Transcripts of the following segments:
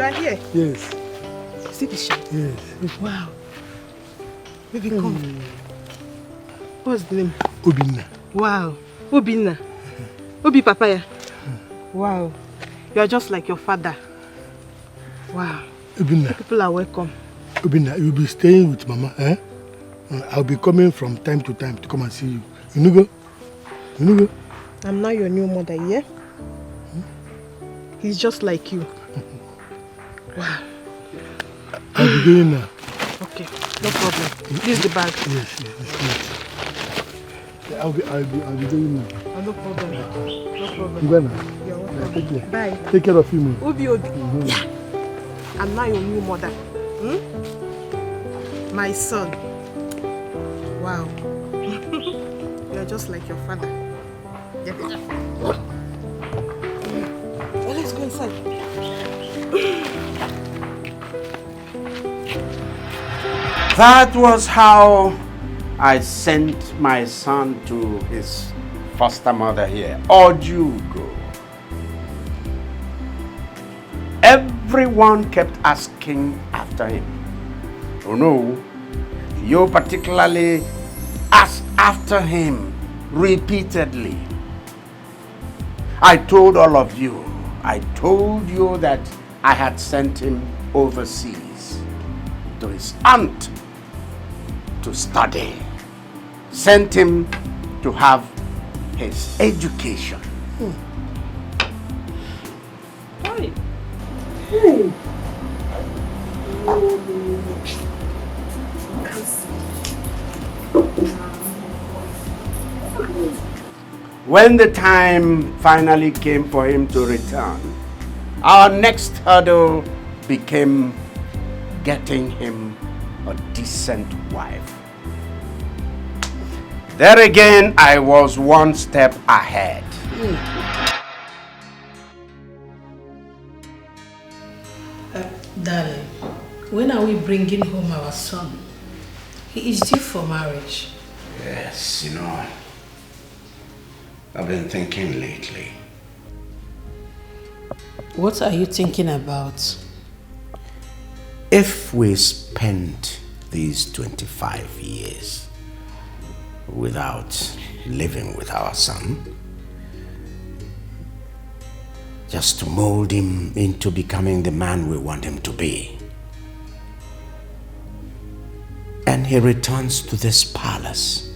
You are here? Yes. See the shape? Yes. Wow. Baby, come. What's the name? Obinna. Wow. Obinna. Obi Papaya. Wow. You are just like your father. Wow. Obinna. People are welcome. Obinna, you'll be staying with Mama, eh? I'll be coming from time to time to come and see you. You know go? You know go? I'm not your new mother, yeah? He's just like you. Wow. I'll be going now. Okay, no problem. This is the bag. Yes. I'll be going now. Oh, no problem. No problem. You go now. You're welcome. Take care. Bye. Take care of you, Obi. Yeah. I'm not your new mother. My son. Wow. You're just like your father. Well, let's go inside. That was how I sent my son to his foster mother here. Or you go. Everyone kept asking after him. Oh no, you particularly asked after him repeatedly. I told all of you, I told you that I had sent him overseas to his aunt to study. Sent him to have his education. Hi. When the time finally came for him to return, our next hurdle became getting him a decent wife. There again, I was one step ahead. Darling, when are we bringing home our son? He is due for marriage. Yes, you know, I've been thinking lately. What are you thinking about? If we spend these 25 years without living with our son, just to mold him into becoming the man we want him to be, and he returns to this palace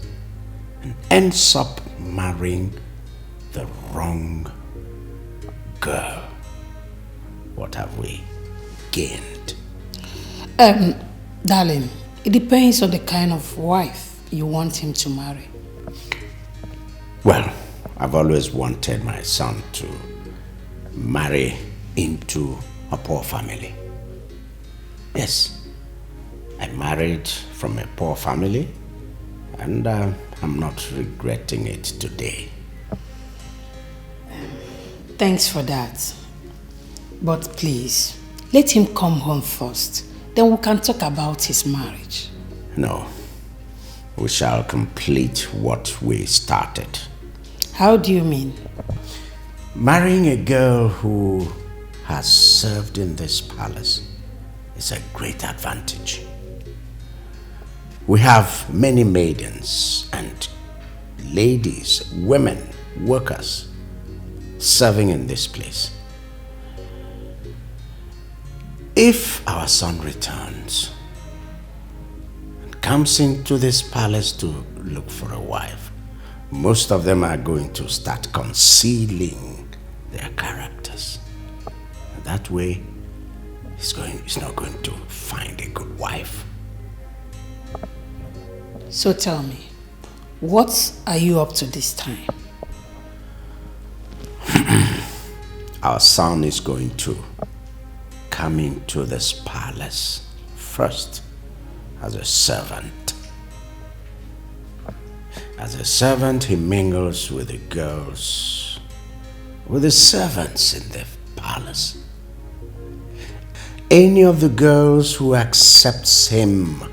and ends up marrying the wrong girl, what have we gained? Darling, it depends on the kind of wife you want him to marry. Well, I've always wanted my son to marry into a poor family. Yes, I married from a poor family, and I'm not regretting it today. Thanks for that. But please, let him come home first. Then we can talk about his marriage. No, we shall complete what we started. How do you mean? Marrying a girl who has served in this palace is a great advantage. We have many maidens and ladies, women, workers serving in this place. If our son returns and comes into this palace to look for a wife, most of them are going to start concealing their characters. And that way, he's not going to find a good wife. So tell me, what are you up to this time? Our son is going to come into this palace first as a servant. As a servant, he mingles with the girls, with the servants in the palace. Any of the girls who accepts him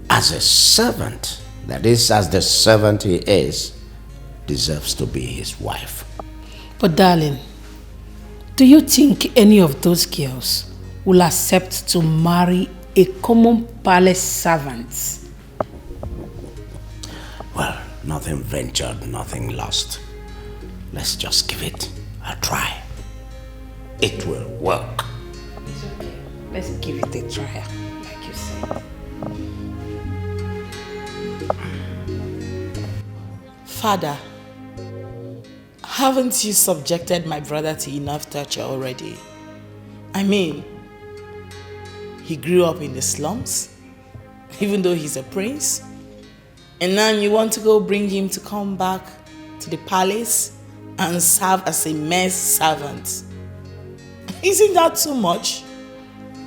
as a servant, that is, as the servant he is, deserves to be his wife. But darling, Do you think any of those girls will accept to marry a common palace servant? Well, nothing ventured, nothing lost. Let's just give it a try. It will work. It's okay. Let's give it a try, like you said. Father, haven't you subjected my brother to enough torture already? I mean, he grew up in the slums, even though he's a prince. And now you want to go bring him to come back to the palace and serve as a mere servant. Isn't that too much?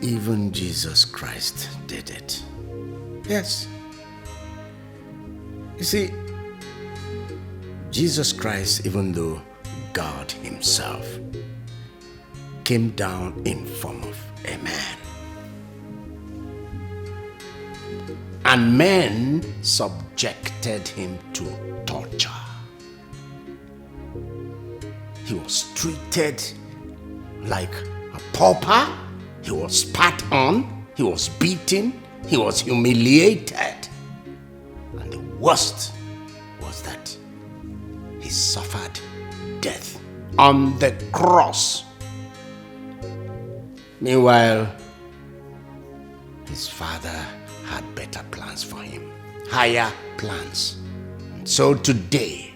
Even Jesus Christ did it. Yes. You see, Jesus Christ, even though God himself, came down in form of a man. And men subjected him to torture. He was treated like a pauper. He was spat on. He was beaten. He was humiliated. And the worst was that he suffered death on the cross. Meanwhile, his father had better plans for him, higher plans. And so today,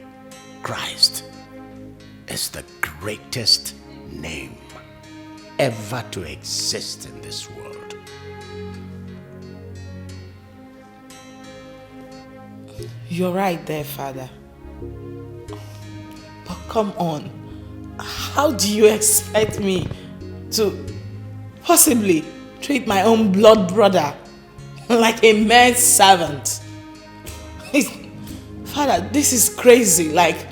Christ is the greatest name ever to exist in this world. You're right there, Father. But come on, how do you expect me to possibly treat my own blood brother like a mere servant? Father, this is crazy. Like,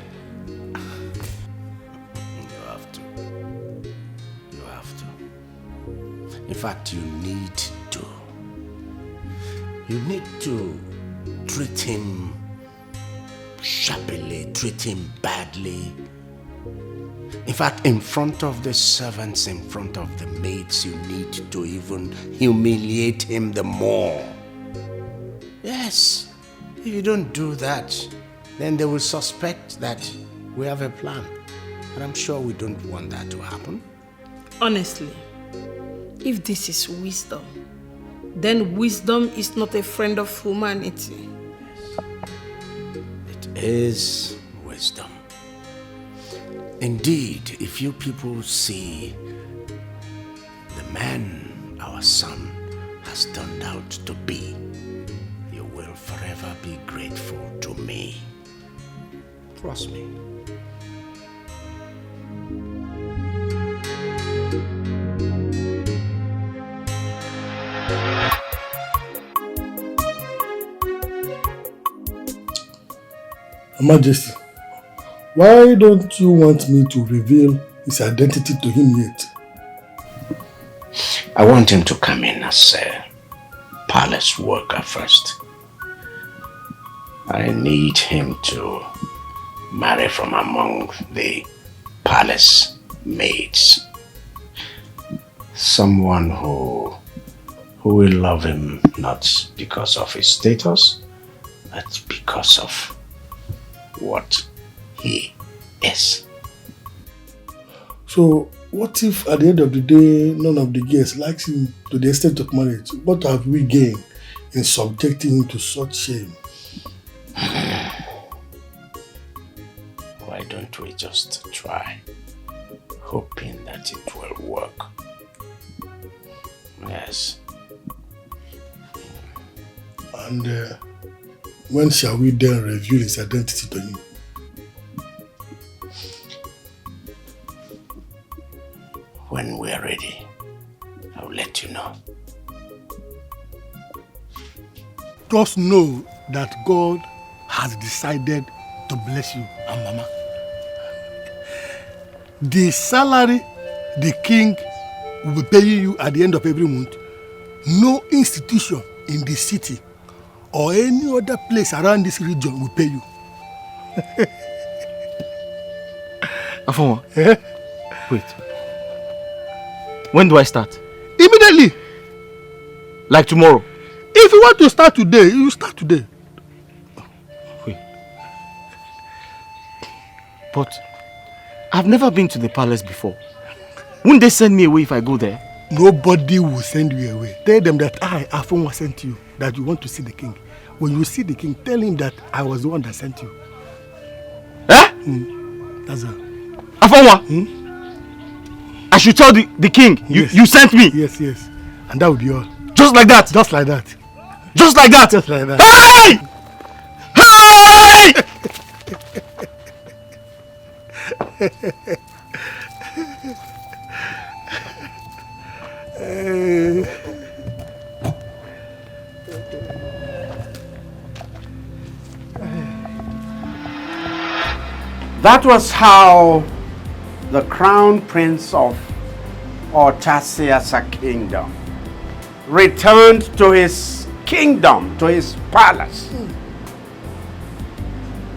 You have to. You have to. In fact, you need to. You need to treat him sharply, treat him badly. In fact, in front of the servants, in front of the maids, you need to even humiliate him the more. Yes. If you don't do that, then they will suspect that we have a plan. And I'm sure we don't want that to happen. Honestly, if this is wisdom, then wisdom is not a friend of humanity. It is wisdom. Indeed, if you people see the man our son has turned out to be, you will forever be grateful to me. Trust me. Your Majesty, why don't you want me to reveal his identity to him yet? I want him to come in as a palace worker first. I need him to marry from among the palace maids. Someone who will love him not because of his status, but because of what he is. So, what if at the end of the day, none of the girls likes him to the extent of marriage? What have we gained in subjecting him to such shame? Why don't we just try, hoping that it will work? Yes. And when shall we then reveal his identity to him? When we are ready, I'll let you know. Just know that God has decided to bless you and Mama. The salary the king will be paying you at the end of every month, no institution in the city or any other place around this region will pay you. Afoma, wait. When do I start? Immediately. Like tomorrow? If you want to start today, you start today. Wait. But I've never been to the palace before. Won't they send me away if I go there? Nobody will send you away. Tell them that I, Afonwa, sent you, that you want to see the king. When you see the king, tell him that I was the one that sent you. Eh? That's all. Afonwa? I should tell the king Yes. you sent me? Yes. And that would be all. Just like that? Just like that. Just like that? Just like that. Hey! Hey! That was how the crown prince of Otasiasa kingdom returned to his kingdom, to his palace.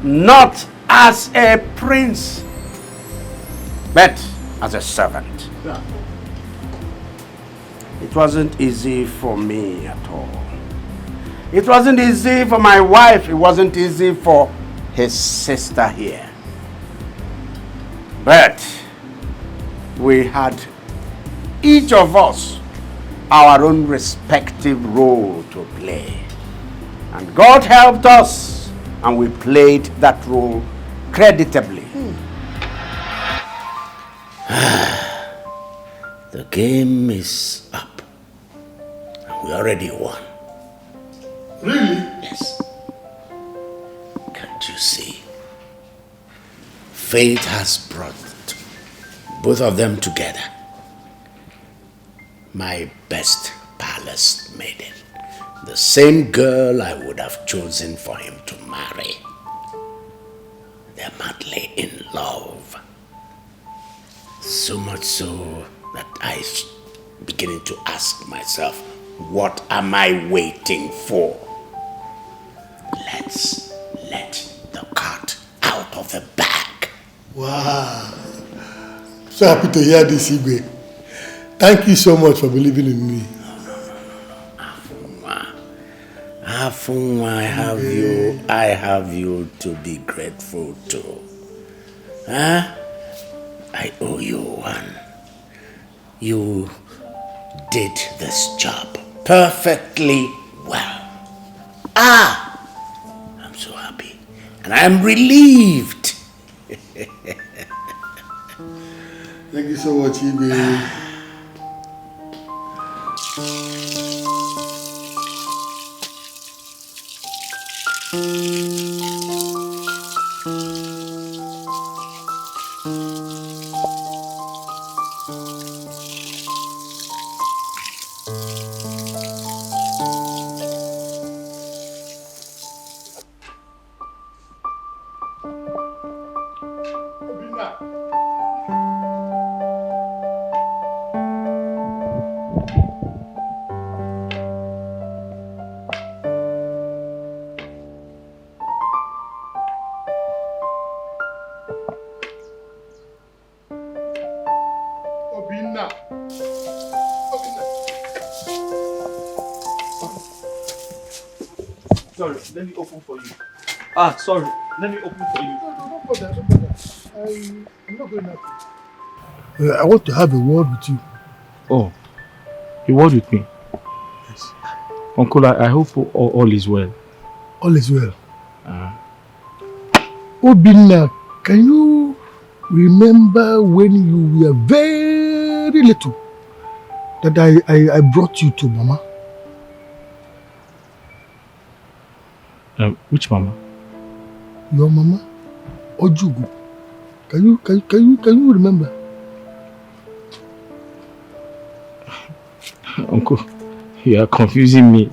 Not as a prince, but as a servant. Yeah. It wasn't easy for me at all. It wasn't easy for my wife. It wasn't easy for his sister here. But we had, each of us, our own respective role to play. And God helped us, and we played that role creditably. The game is up. And we already won. Really? Yes. Can't you see? Fate has brought both of them together. My best palace maiden. The same girl I would have chosen for him to marry. They're madly in love. So much so that I'm beginning to ask myself, what am I waiting for? Let's let the cat out of the bag. Wow. So happy to hear this, Igwe. Thank you so much for believing in me. Afunwa, I have you to be grateful to. Huh? I owe you one. You did this job perfectly well. I'm so happy. And I'm relieved. Thank you so much, Igwe. Sorry, let me open for you. Sorry, let me open for you. No bother. I'm not going out. I want to have a word with you. Oh, a word with me? Yes. Uncle, I hope all is well. All is well. Obinna, can you remember when you were very little that I brought you to Mama? Which Mama? Your Mama, Ojugu. Can you remember? Uncle, you are confusing me.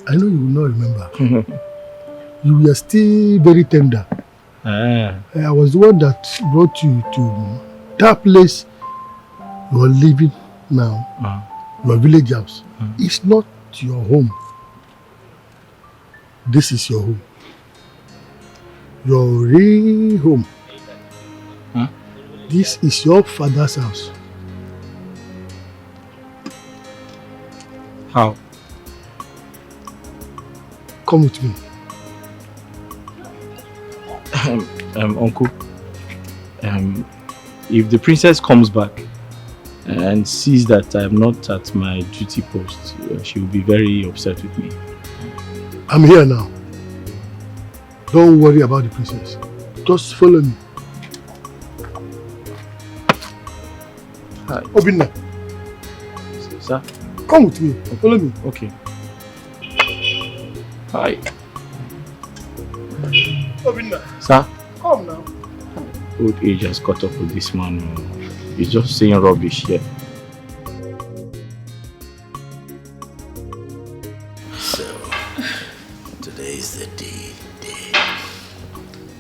I know you will not remember. You were still very tender. I was the one that brought you to that place you are living now. Your village house. It's not your home. This is your home. Your real home. This is your father's house. How? Come with me. Uncle, if the princess comes back and sees that I am not at my duty post, she will be very upset with me. I'm here now. Don't worry about the princess. Just follow me. Hi. Obinna. Sir? Come with me. Follow me. Okay. Hi. Obinna. Sir? Come now. Old age has caught up with this man. He's just saying rubbish here. So, today is the day.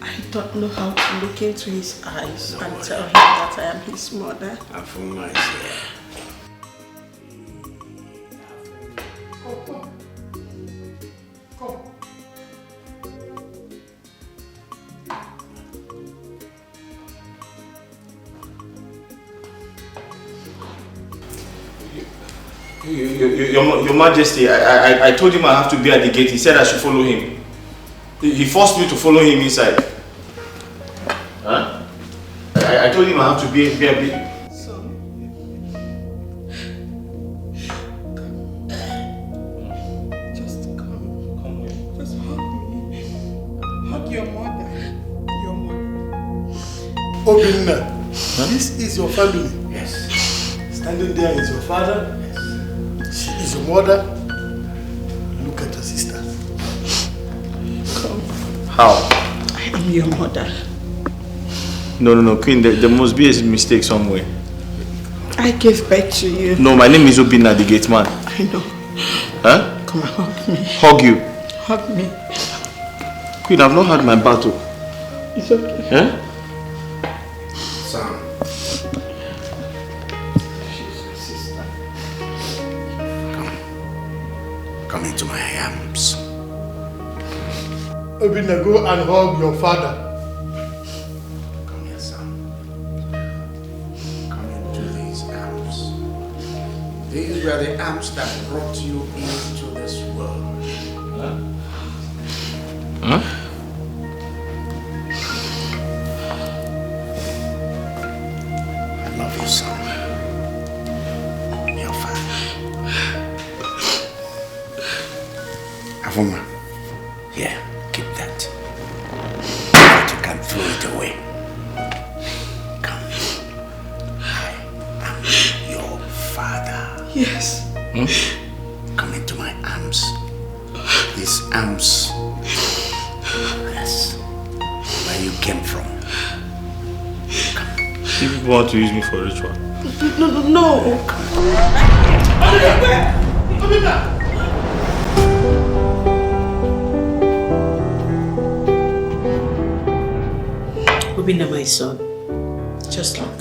I don't know how to look into his eyes and tell him that I am his mother. Afuma is here. Your Majesty, I told him I have to be at the gate. He said I should follow him. He forced me to follow him inside. Huh? I told him I have to be a bit. Just come. Just hug me. Hug your mother. Your mother. Obinna, this is your family. Yes. Standing there is your father. She is your mother. Look at your sister. Come. How? I am your mother. No, Queen, there must be a mistake somewhere. I gave birth to you. No, my name is Obinna, the gate man. I know. Huh? Come and hug me. Hug you. Hug me. Queen, I've not had my battle. It's okay. Huh? Son. She's your sister. Come into my arms. Obinna, go and hug your father. Come here, son. Come into these arms. These were the arms that brought you into this world. Huh? I love you, son. Your father. Afuma, here, keep that. But you can throw it away. Come. I am your father. Yes. Come into my arms. These arms. Yes. Where you came from. If people want to use me for ritual. No. Obinna, my son, just look.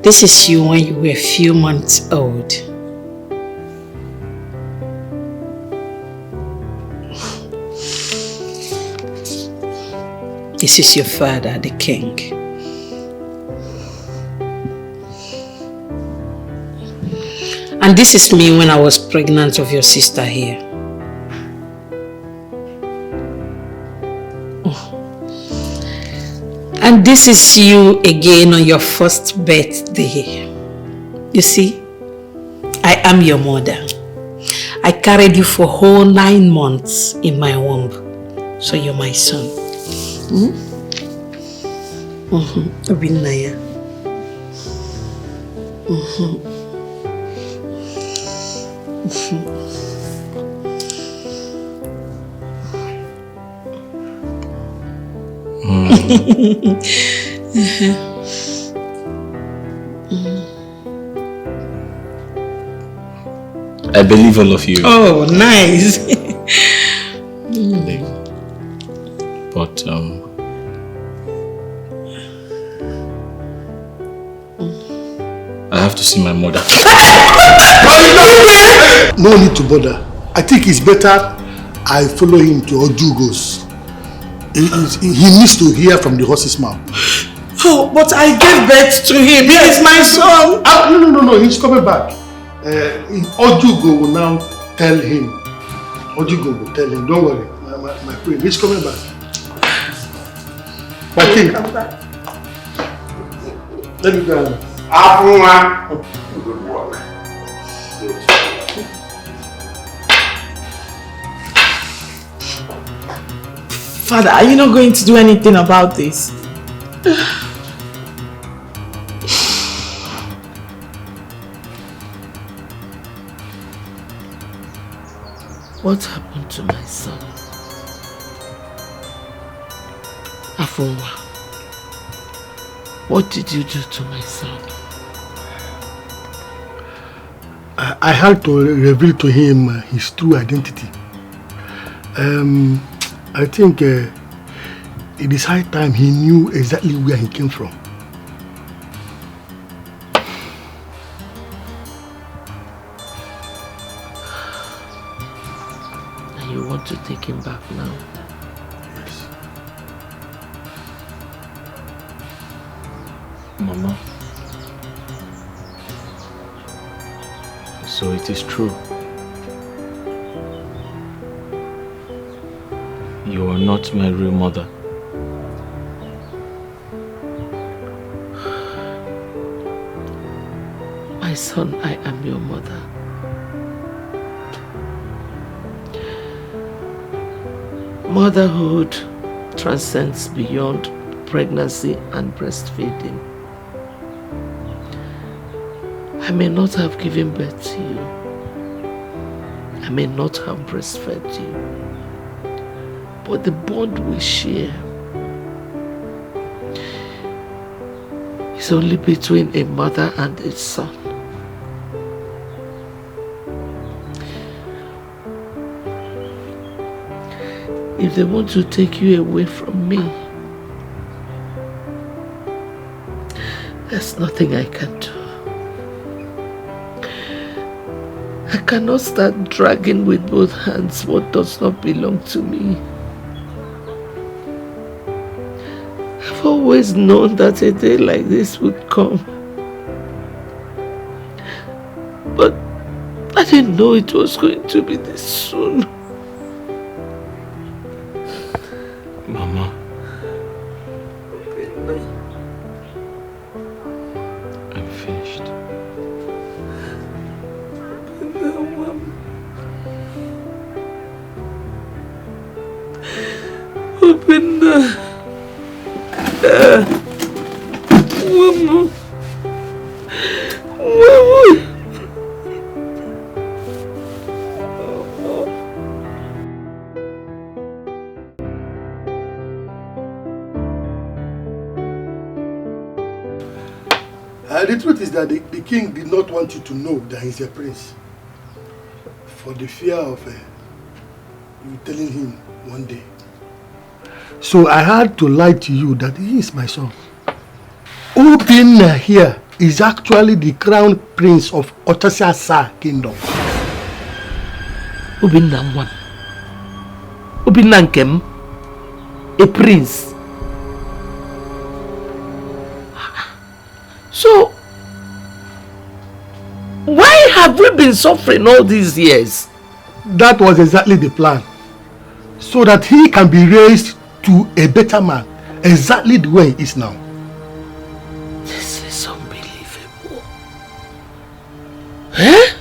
This is you when you were a few months old. This is your father, the king. And this is me when I was pregnant of your sister here. And this is you again on your first birthday. You see, I am your mother. I carried you for whole 9 months in my womb. So you're my son. Obinna. I believe all of you. Oh, nice. But I have to see my mother. No need to bother. I think it's better I follow him to Ojugos. He needs to hear from the horse's mouth. Oh, but I gave birth to him. He is my son. No. He's coming back. Ojugo will now tell him. Ojugo will tell him, don't worry, my friend, he's coming back. My king. Let me go. Good work. Father, are you not going to do anything about this? What happened to my son? Afunwa, what did you do to my son? I had to reveal to him his true identity. I think it is high time he knew exactly where he came from. And you want to take him back now? Yes. Mama. So it is true. You are not my real mother. My son, I am your mother. Motherhood transcends beyond pregnancy and breastfeeding. I may not have given birth to you. I may not have breastfed you. But the bond we share is only between a mother and a son. If they want to take you away from me, there's nothing I can do. I cannot start dragging with both hands what does not belong to me. I've always known that a day like this would come. But I didn't know it was going to be this soon. Mama. I'm finished. Open the... Mama. The truth is that the king did not want you to know that he's a prince, for the fear of you telling him one day. So I had to lie to you that he is my son. Obinna here is actually the crown prince of Otasiasa kingdom. Obinna one. Obinna Nkem, a prince. So, why have we been suffering all these years? That was exactly the plan. So that he can be raised to a better man, exactly the way he is now. This is unbelievable. Eh?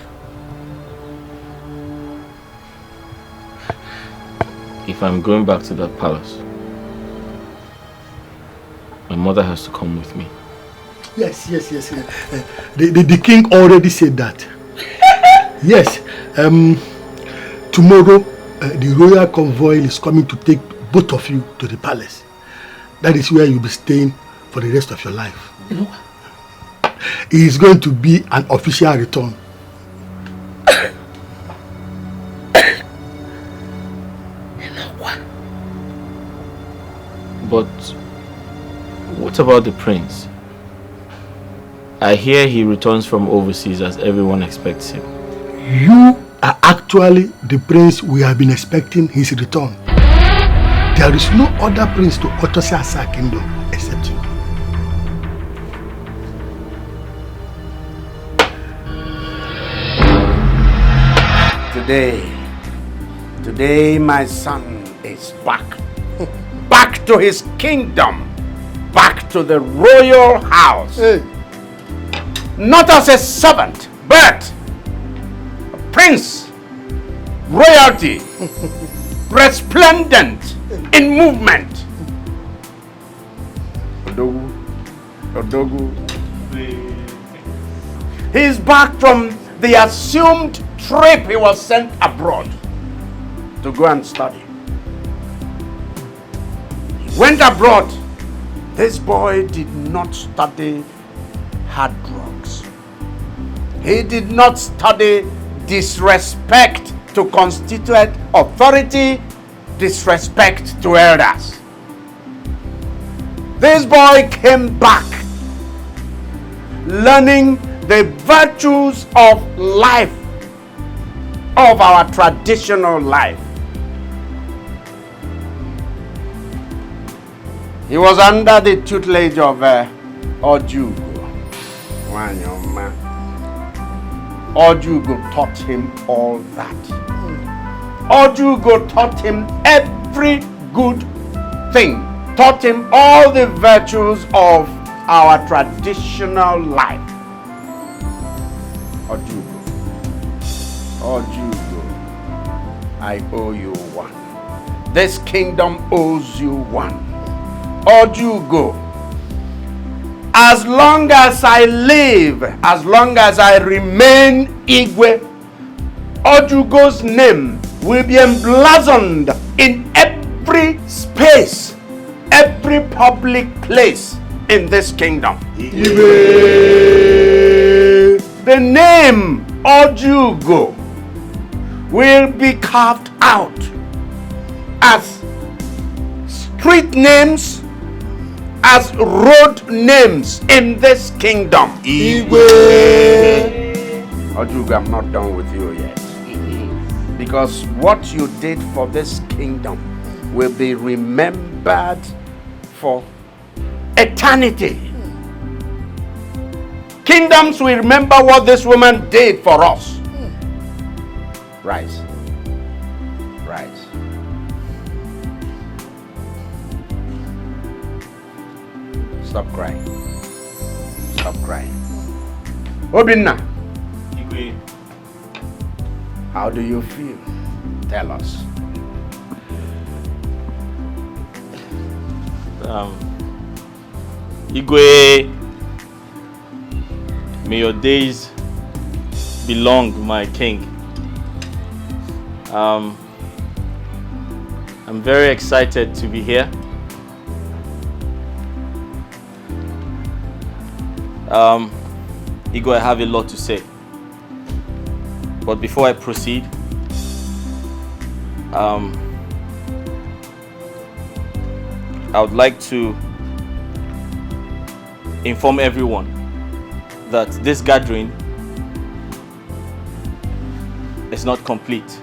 If I'm going back to that palace, my mother has to come with me. Yes. The king already said that. Yes. Tomorrow, the royal convoy is coming to take both of you to the palace. That is where you'll be staying for the rest of your life. You know what? It is going to be an official return. You know what? But what about the prince? I hear he returns from overseas as everyone expects him. You are actually the prince we have been expecting his return. There is no other prince to Otosiasa kingdom except you. Today my son is back. Back to his kingdom. Back to the royal house. Hey. Not as a servant, but a prince. Royalty. Resplendent in movement. Odogu. He's back from the assumed trip he was sent abroad to go and study. He went abroad. This boy did not study hard drugs. He did not study disrespect to constituent authority, disrespect to elders. This boy came back learning the virtues of life, of our traditional life. He was under the tutelage of Ojugo. Wanyoma. Ojugo taught him all that. Ojugo taught him every good thing. Taught him all the virtues of our traditional life. Ojugo. Ojugo. I owe you one. This kingdom owes you one. Ojugo. As long as I live, as long as I remain Igwe, Ojugo's name will be emblazoned in every space, every public place in this kingdom. Igwe. The name Ojugo will be carved out as street names, as road names in this kingdom. Igwe. Ojugo, I'm not done with you yet. Because what you did for this kingdom will be remembered for eternity. Kingdoms will remember what this woman did for us. Rise. Rise. Stop crying. Stop crying. Obinna. Igwe. How do you feel? Tell us. Igwe, may your days be long, my king. I'm very excited to be here. Igwe, I have a lot to say. But before I proceed, I would like to inform everyone that this gathering is not complete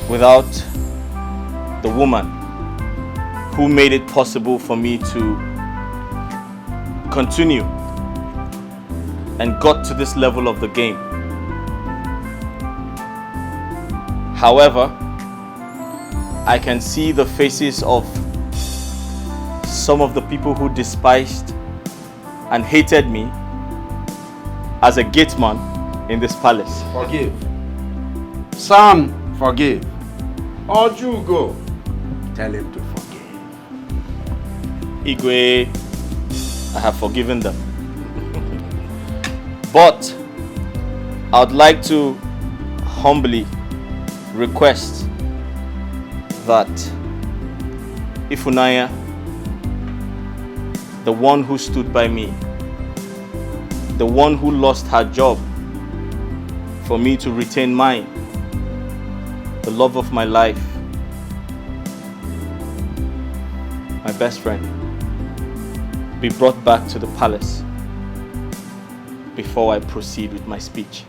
without the woman who made it possible for me to continue and got to this level of the game. However, I can see the faces of some of the people who despised and hated me as a gate man in this palace. Forgive. Son, forgive. Ojugo, tell him to forgive. Igwe, I have forgiven them. But I would like to humbly request that Ifunanya, the one who stood by me, the one who lost her job for me to retain mine, the love of my life, my best friend, be brought back to the palace before I proceed with my speech.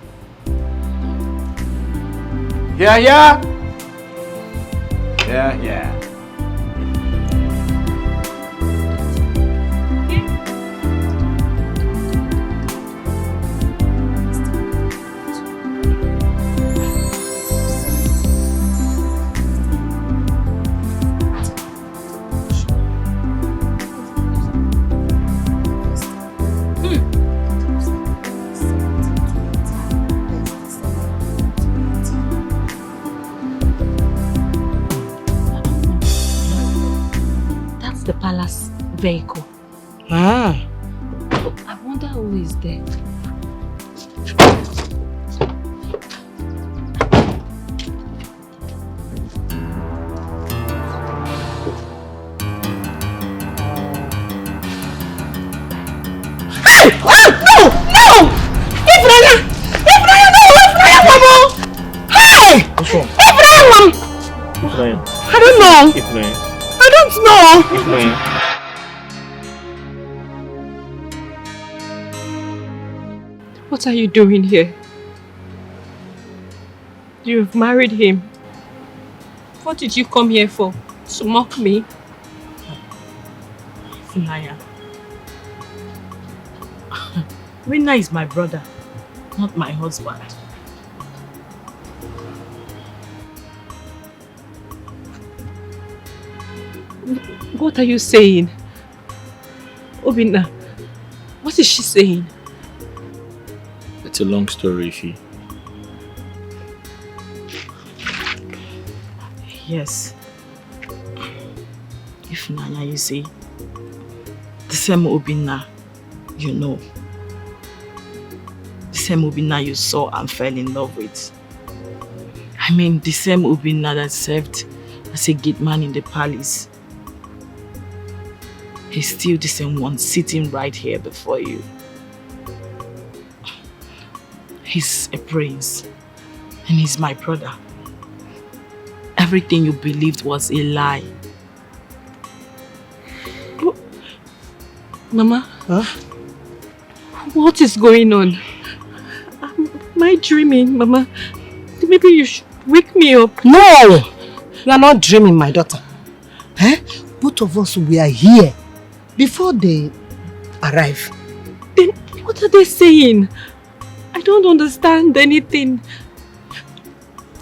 Yeah, yeah. Yeah, yeah. vehicle. Ah. I wonder who is there. Hey! Oh, no! No! Ifraya! Ifraya, no! Ifraya, Mama! Hey! What's wrong? Ifraya, Mom! Ifraya. I don't know. Ifraya. I don't know. Ifraya. What are you doing here? You've married him. What did you come here for? To mock me? Funaya. Rina is my brother, not my husband. What are you saying? Obinna, what is she saying? It's a long story, Ifi. Yes. If Nanya, you see, the same Obinna you know, the same Obinna you saw and fell in love with. I mean, the same Obinna that served as a gate man in the palace. He's still the same one sitting right here before you. He's a prince and he's my brother. Everything you believed was a lie. Mama? Huh? What is going on? Am I dreaming, Mama? Maybe you should wake me up. No! You are not dreaming, my daughter. Eh? Both of us were here before they arrive. Then what are they saying? I don't understand anything.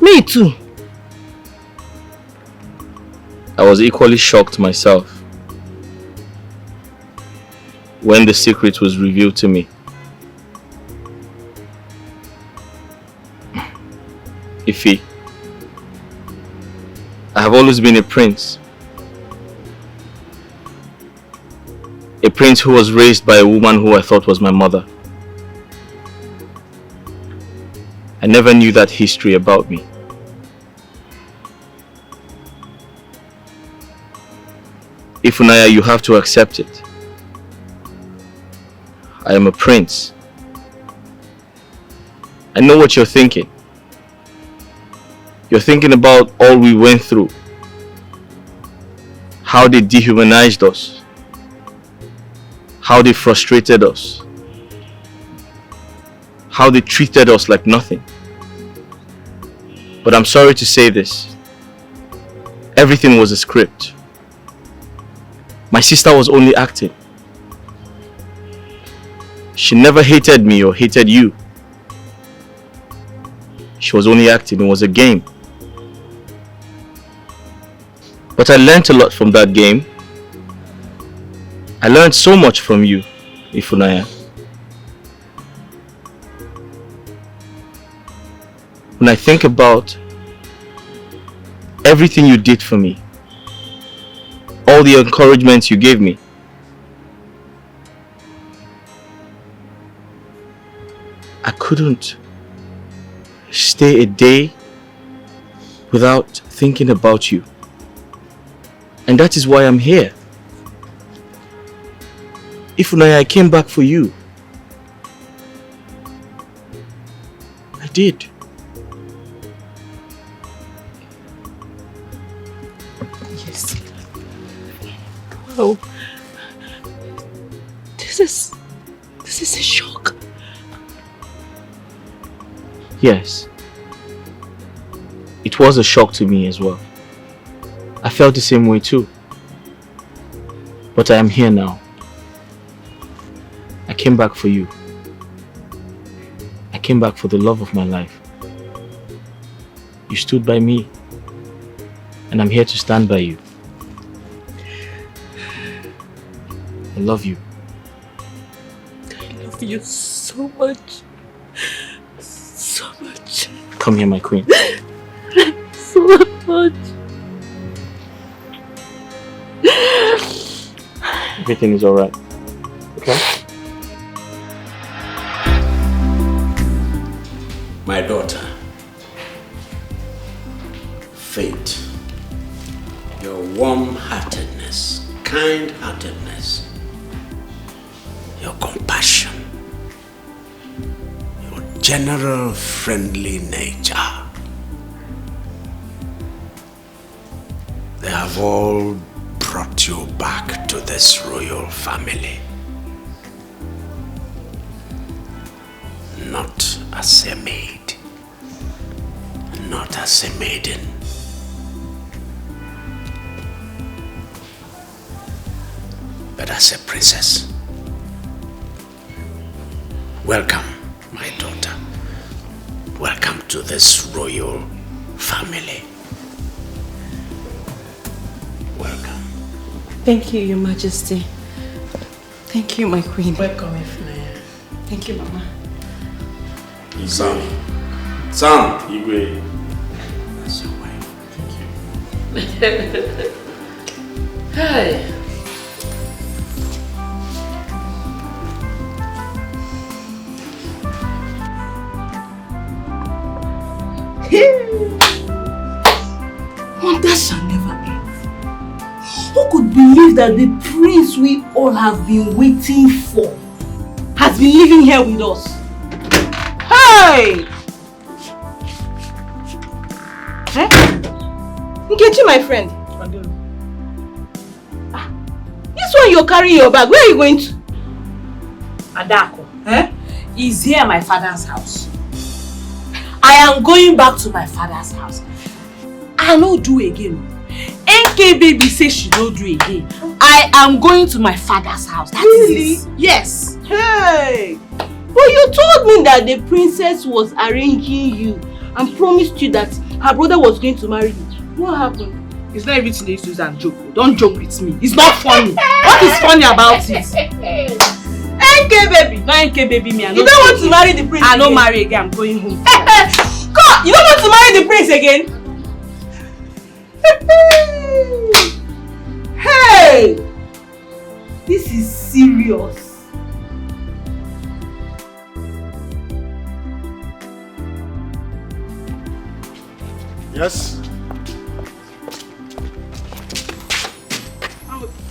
Me too. I was equally shocked myself when the secret was revealed to me. Ifi, I have always been a prince. A prince who was raised by a woman who I thought was my mother. I never knew that history about me. Ifunaya, you have to accept it. I am a prince. I know what you're thinking. You're thinking about all we went through. How they dehumanized us. How they frustrated us. How they treated us like nothing. But I'm sorry to say this. Everything was a script. My sister was only acting. She never hated me or hated you. She was only acting. It was a game. But I learned a lot from that game. I learned so much from you, Ifunaya. When I think about everything you did for me, all the encouragements you gave me, I couldn't stay a day without thinking about you. And that is why I'm here. Ifunaya, I came back for you. I did. Yes. Wow. This is a shock. Yes. It was a shock to me as well. I felt the same way too. But I am here now. I came back for you. I came back for the love of my life. You stood by me. And I'm here to stand by you. I love you. I love you so much. So much. Come here, my queen. So much. everything is alright. Okay? My daughter, Faith, your warm-heartedness, kind-heartedness, your compassion, your general friendly nature, they have all brought you back to this royal family. Not as a maid, not as a maiden, but as a princess. Welcome, my daughter. Welcome to this royal family. Welcome. Thank you, Your Majesty. Thank you, my queen. Welcome, Ifnaya. Thank you, Mama. Son, Igwe. That's your wife. Thank you. Hi. Wonder shall never end. Who could believe that the prince we all have been waiting for has been living here with us? Hey! Eh? Nkechi, my friend. This one you're carrying your bag, where are you going to? Adako, is here my father's house. I am going back to my father's house. I no do again. NK baby says she don't do again. I am going to my father's house. That Really? is it. Yes. Hey! But you told me that the princess was arranging you and promised you that her brother was going to marry you. What happened? It's not everything they used to use and joke. Don't joke with me. It's not funny. What is funny about it? NK baby! No NK baby me. You don't want to marry the prince I again? don't marry again. I'm going home. God! You don't want to marry the prince again? Hey! This is serious. Yes?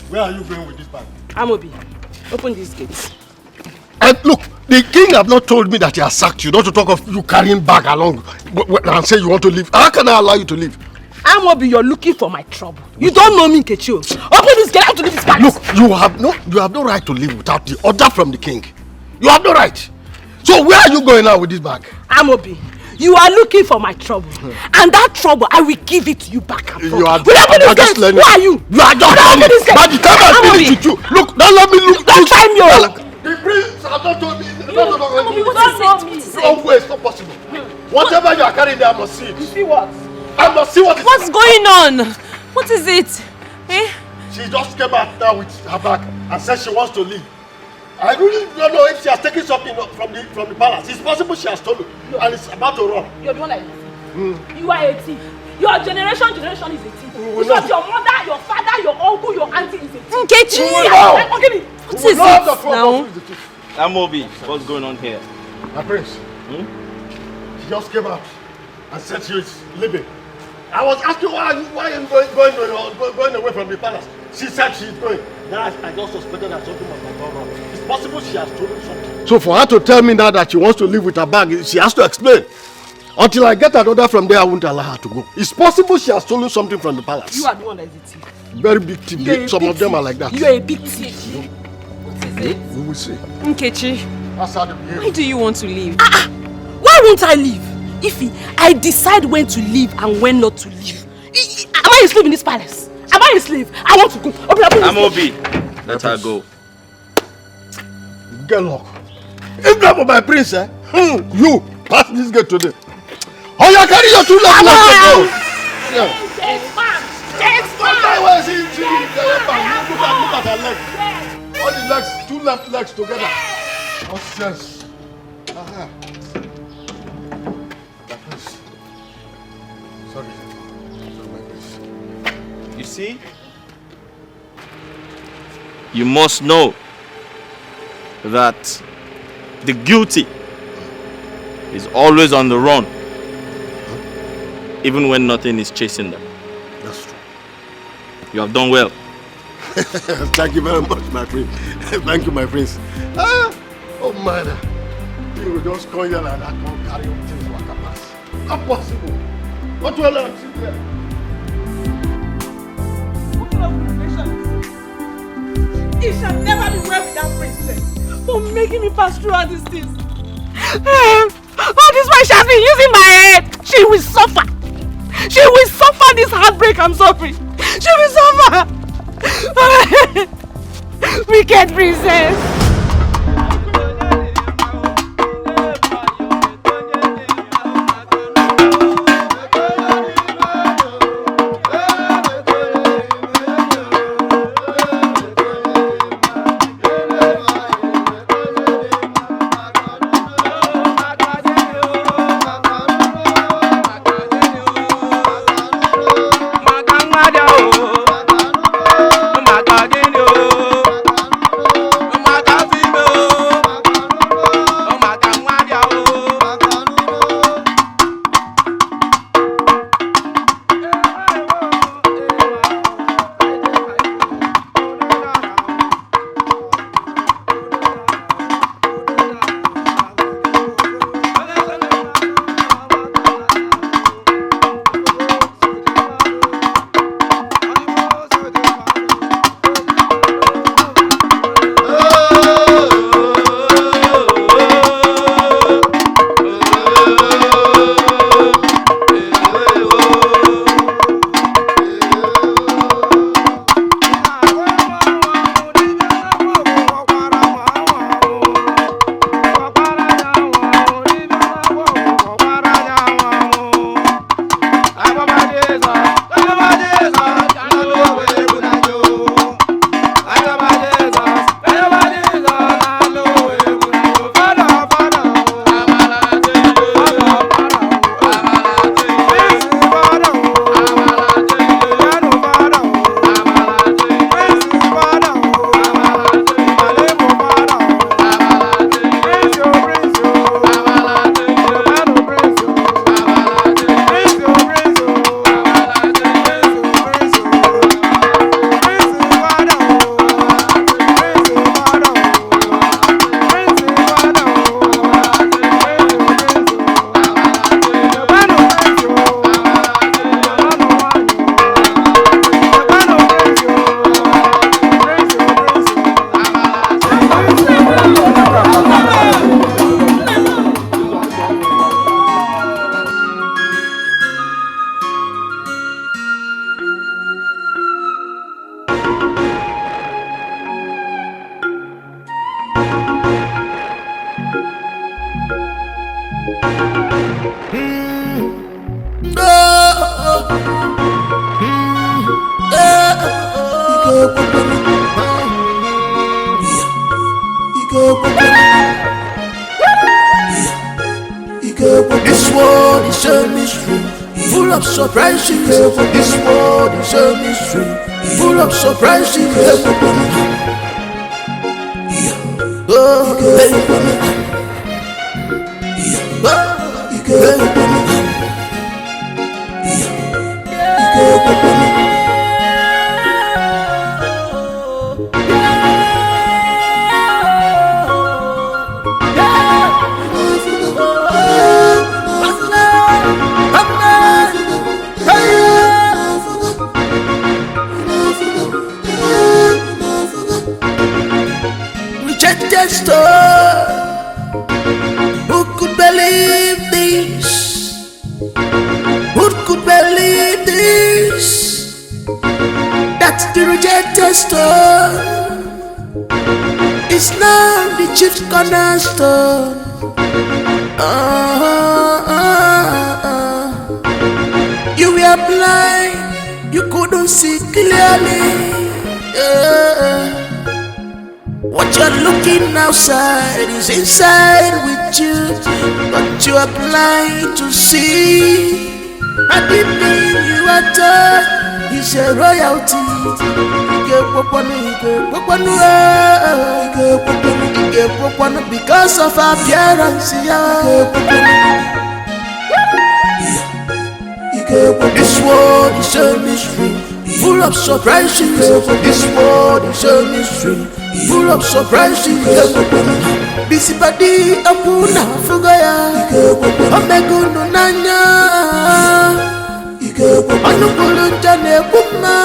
Where are you going with this bag? Amobi, open these gates. And look, the king have not told me that he has sacked you, not to talk of you carrying bag along and say you want to leave. How can I allow you to leave? Amobi, you're looking for my trouble. You don't know me, Nkechi. Open this gate, I have to leave this palace. Look, you have no right to leave without the order from the king. You have no right. So where are you going now with this bag? Amobi, you are looking for my trouble. And that trouble, I will give it to you back and forth. You are just learning. Who are you? You are just learning. By the time I finish with you, look, don't let me look. Don't try me. The prince has not told me. What No way, it's not possible. Whatever you are carrying there, I must see it. You see what? I must see what it is. What's going on? What is it? Eh? She just came out now with her bag and said she wants to leave. I really don't know if she has taken something from the palace. It's possible she has stolen and it's about to run. You're the one that is a thief. You are a thief. Your generation is a thief. Because your mother, your father, your uncle, your auntie is a thief. Nkechi! What is it now? Amobi, what's going on here? My prince, she just came out and said she is leaving. I was asking why are you going away from the palace? She said she's going. Then I just suspected that something must have gone wrong. It's possible she has stolen something. So for her to tell me now that she wants to leave with her bag, she has to explain. Until I get an order from there, I won't allow her to go. It's possible she has stolen something from the palace. You are the one that is a thief. Very big thief. Some of them are like that. You are a big thief. What is it? We will see. Nkechi, That's how they behave. why do you want to leave? Why won't I leave? If I decide when to leave and when not to leave. Am I a slave in this palace? Am I a slave? I want to go. Open Amobi, let her go. Get lock. If not for my prince, you pass this gate today. Oh, you carry your 2 legs to go. Look at her legs. All the legs, 2 left legs together. Nonsense. My prince. Sorry, my prince. You see? You must know that the guilty is always on the run, even when nothing is chasing them. That's true. You have done well. Thank you very much, my friend. Thank you, my friends. Oh man, you will just come here and I can't carry on things like a pass. Not possible. What will I see there? What kind of relation is this? It shall never be well with that princess for making me pass through all these things. All this while she has been using my head. She will suffer. She will suffer this heartbreak I'm suffering. She will suffer. Wicked princess. This world is a mystery, full of surprises. This world is a mystery, full of surprises. Oh, rejected star. Who could believe this? Who could believe this? That's the rejected star. It's now the chief cornerstone. You were blind, you couldn't see clearly. What you're looking outside is inside with you, but you are blind to see. Everything you are taught is a royalty. because of appearance. This world is a mystery, full of surprises. This world is a mystery, full of surprises. Busy body apuna fugaya, omegunu nanya, anukulu jane kuma.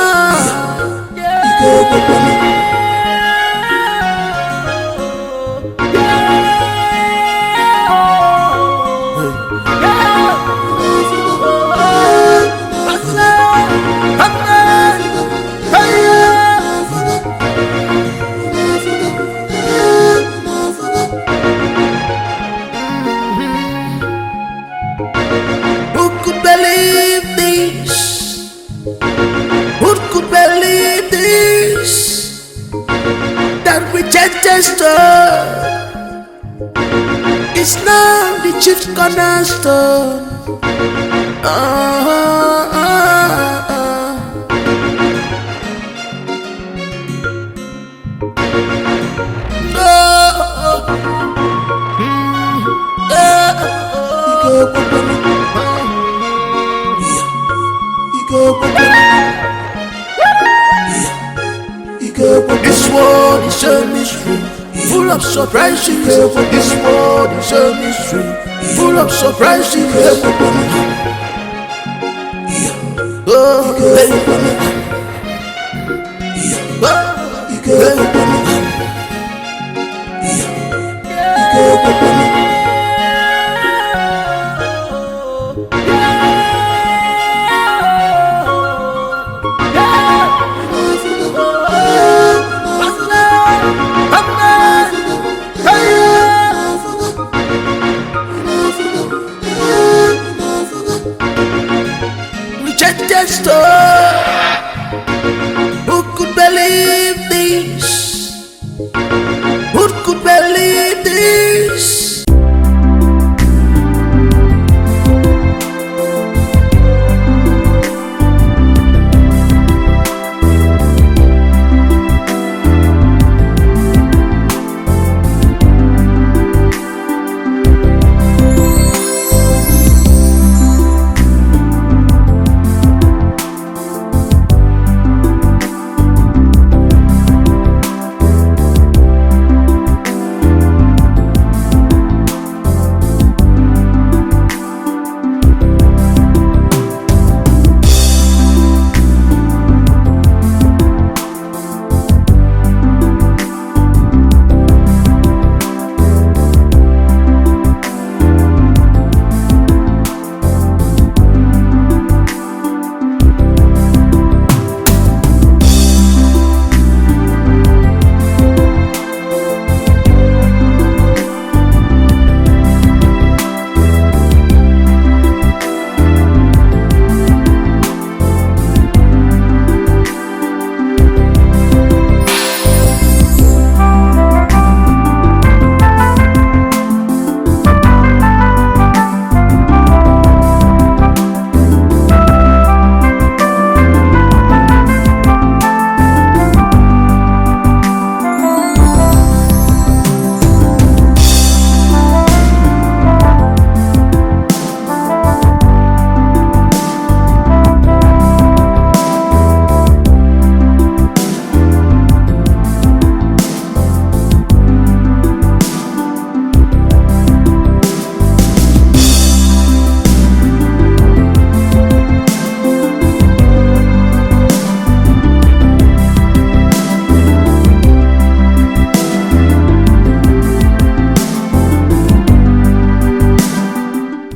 Who could believe this? Who could believe this? That rejected star is now the chief cornerstone. This world is a mystery, full of surprises. This world is a mystery, full of surprises. Rejected star. Who could believe this? Who could believe